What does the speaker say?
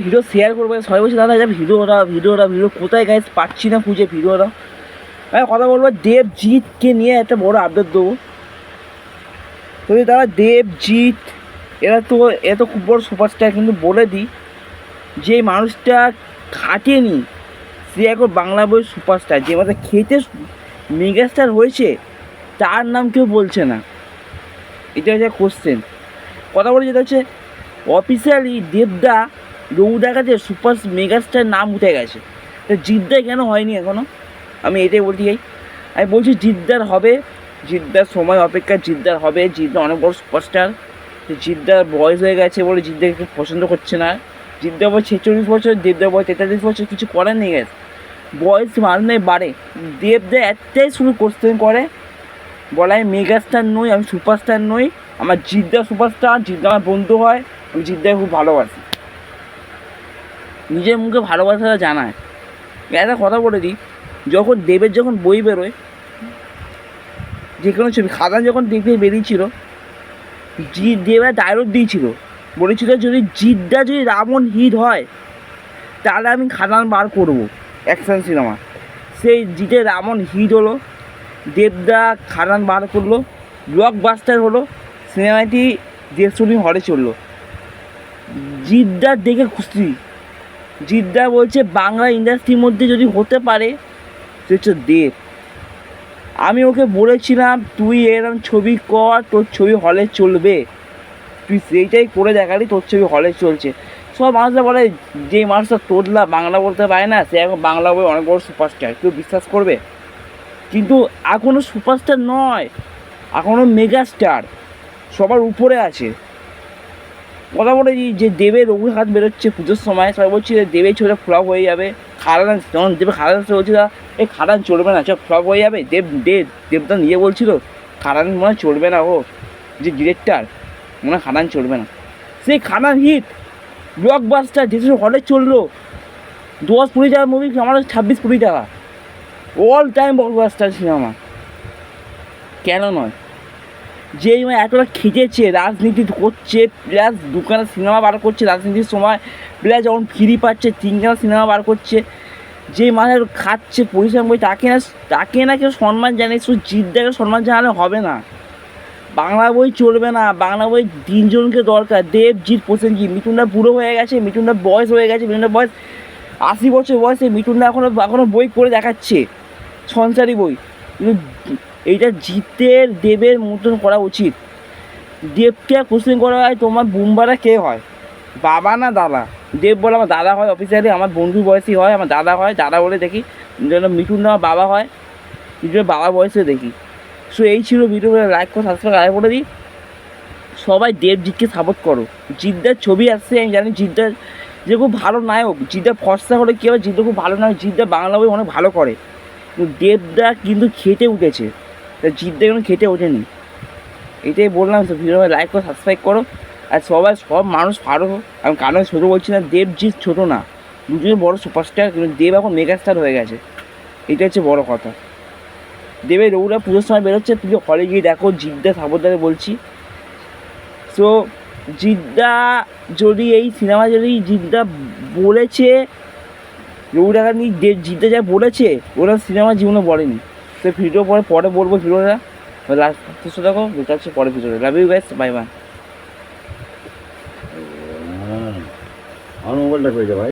Video share করবো, সবাই বলছে দাদা এটা ভিডিও কোথায় গাইস পাচ্ছি না খুঁজে ভিডিওটা। আমি কথা বলবো দেবজিৎকে নিয়ে একটা বড় আপডেট দেবো। তো দাদা দেবজিৎ এরা তো খুব বড় সুপারস্টার, কিন্তু বলে দিই যে মানুষটা খাটেনি সে এখন বাংলা বই সুপারস্টার, যে মাঝে খেতে মেগাস্টার হয়েছে তার নাম কেউ বলছে না। এটা হচ্ছে কোশ্চেন। কথা বলে যেটা হচ্ছে অফিসিয়ালি দেবদা রৌদার কাছে সুপার মেগাস্টার নাম উঠে গেছে, তো জিদ্দার কেন হয়নি এখনও? আমি এটাই বলতে চাই। আমি বলছি জিদ্দার হবে, জিদ্দার সময় অপেক্ষা, জিদ্দার হবে। জিদ্দা অনেক বড় সুপারস্টার, জিদ্দার বয়স হয়ে গেছে বলে জিদ্দাকে পছন্দ করছে না। জিদ্দার বয়স 46 বছর, দেবদার বয়স 43 বছর, কিছু করার নেই গেছে, বয়স মারনে বাড়ে। দেবদা একটাই শুরু কোশ্চেন করে, বলে আমি মেগাস্টার নই, আমি সুপারস্টার নই, আমার জিদ্দা সুপারস্টার, জিদ্দা আমার বন্ধু হয়, আমি জিদ্দাকে খুব ভালোবাসি। নিজের মুখে ভালোবাসাটা জানায়। একটা কথা বলে দিই, যখন বই বেরোয়, যে কোনো ছবি, খাদান যখন দেখতে বেরিয়েছিল, দেব ডায়লগ দিয়েছিল, বলেছিল যদি জিদ্দা যদি রাবণ হিট হয় তাহলে আমি খাদান বার করবো অ্যাকশন সিনেমা। সেই জিতে রাবণ হিট হলো, দেবদা খাদান বার করলো, ব্লকবাস্টার হলো, সিনেমাটি 150 দিন হলে চললো। জিদ্দা দেখে খুশি, জিদ্দা বলছে বাংলা ইন্ডাস্ট্রির মধ্যে যদি হতে পারে সে হচ্ছে দেব। আমি ওকে বলেছিলাম তুই এরকম ছবি কর, তোর ছবি হলে চলবে, তুই সেইটাই করে দেখালি, তোর ছবি হলে চলছে। সব মানুষরা বলে যে মানুষটা তোদলা বাংলা বলতে পারে না সে এখন বাংলা বই অনেক বড় সুপারস্টার, কেউ বিশ্বাস করবে? কিন্তু এখনও সুপারস্টার নয়, এখনও মেগাস্টার, সবার উপরে আছে। কথা বলে যে দেবের হাত বেরোচ্ছে পুজোর সময়, সবাই বলছে দেবের ছবিটা ফ্লপ হয়ে যাবে। খাদান যখন দেবে খাদান বলছিল এই খাদান চলবে না, সব ফ্লপ হয়ে যাবে। দেবদা নিজে বলছিল খাদান মনে হয় চলবে না, ও যে ডিরেক্টর মনে হয় খাদান চলবে না। সেই খাদান হিট ব্লকবাস্টার, যেসব হলে চললো 10-20 টাকা মুভি, আমার 26-20 টাকা, অল টাইম ব্লকবাস্টার সিনেমা। কেন নয়? যেই মানে এতটা খেটেছে, রাজনীতি করছে, প্লাস দোকানে সিনেমা বার করছে রাজনীতির সময়, প্লাস যখন ফ্রি পাচ্ছে 3খানা সিনেমা বার করছে, যে মানে খাচ্ছে পরিশ্রম করে, তাকে না কেউ সম্মান জানে। শুধু জিদ্দাকে সম্মান জানালে হবে না, বাংলা বই চলবে না। বাংলা বই 3জনকে দরকার, দেবজিৎ, প্রসেনজিৎ। মিঠুনদা বুড়ো হয়ে গেছে, মিঠুনদার বয়স হয়ে গেছে, মিঠুনদার বয়স 80 বছর বয়সে মিঠুনদা এখনও বই করে দেখাচ্ছে, সংসারী বই। কিন্তু এইটা জিতের দেবের মতন করা উচিত। দেবকে কোশ্চেন করা হয় তোমার বুমবারা কে হয়, বাবা না দাদা? দেব বলে আমার দাদা হয়, অফিসিয়ালি আমার বন্ধু বয়সী হয়, আমার দাদা হয়, দাদা বলে দেখি। মিঠুনদা আমার বাবা হয়, মিঠুনের বাবা বয়সে দেখি। সো এই ছিল ভিডিও, লাইক করে সাবস্ক্রাইব আগে বলে দিই। সবাই দেবজিৎকে সাপোর্ট করো। জিদ্দার ছবি আসছে, আমি জানি জিদ্দার যে খুব ভালো নায়ক, জিদ্দা ফর্সা হলে কী হবে, জিদ্দা খুব ভালো নায়ক, জিদ্দা বাংলা বই অনেক ভালো করে। কিন্তু দেবদা কিন্তু খেটে উঠেছে, তা জিদ্দা কিন্তু খেটে ওঠেনি। এটাই বললাম। তো ভিডিও লাইক করো, সাবস্ক্রাইব করো। আর সব মানুষ ভালো, আমি কারণ ছোটো বলছি না, দেবজিৎ ছোটো না, দুজনে বড় সুপারস্টার, কিন্তু দেব এখন মেগাস্টার হয়ে গেছে, এটা হচ্ছে বড় কথা। দেবের রৌরা পুজোর সময় বেরোচ্ছে, তুমি হলে গিয়ে দেখো, জিদ্দা সাপোর্টারে বলছি। সো জিদ্দা যদি এই সিনেমা যদি জিদ্দা বলেছে রৌরাকে নিয়ে, জিদ্দা যা বলেছে ওরা সিনেমা জীবনে বলেনি। তো ভিডিও পরে বলবো ভিডিওটা, লাস্ট দেখো, যেটা হচ্ছে পরে ভিডিওটা। Love you guys, bye bye. আমার মোবাইলটা পেয়ে যা ভাই।